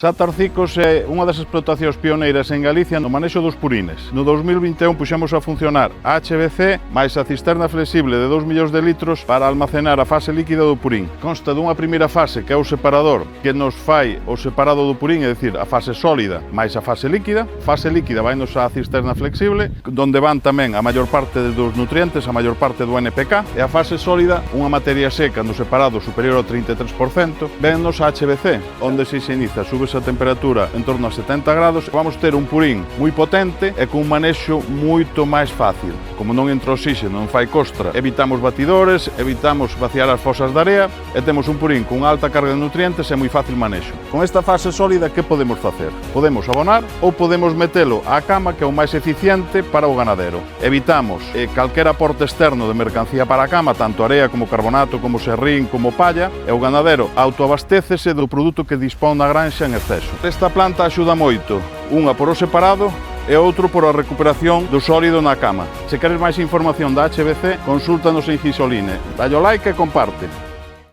Satarcicos é unha das explotacións pioneiras en Galicia no manexo dos purines. No 2021 puxemos a funcionar a HBC máis a cisterna flexible de 2 millóns de litros para almacenar a fase líquida do purín. Consta dunha primeira fase que é o separador que nos fai o separado do purín, é dicir, a fase sólida máis a fase líquida. A fase líquida vai-nos á cisterna flexible, donde van tamén a maior parte dos nutrientes, a maior parte do NPK, e a fase sólida, unha materia seca no separado superior ao 33%, ven-nos a HBC, onde se inicia, sube a temperatura en torno a 70 grados, vamos ter un purín moi potente e con un manexo moito máis fácil. Como non entra oxígeno, non fai costra, evitamos batidores, evitamos vaciar as fosas de area e temos un purín con alta carga de nutrientes e moi fácil manexo. Con esta fase sólida, que podemos facer? Podemos abonar ou podemos metelo á cama, que é o máis eficiente para o ganadero. Evitamos calquera aporte externo de mercancía para a cama, tanto area como carbonato, como serrín, como palla, e o ganadero autoabastécese do produto que dispón na granxa en exceso. Esta planta axuda moito, unha por o separado e outro por a recuperación do sólido na cama. Se queres máis información da HBC, consúltanos en Gisoline. Dalle o like e comparte.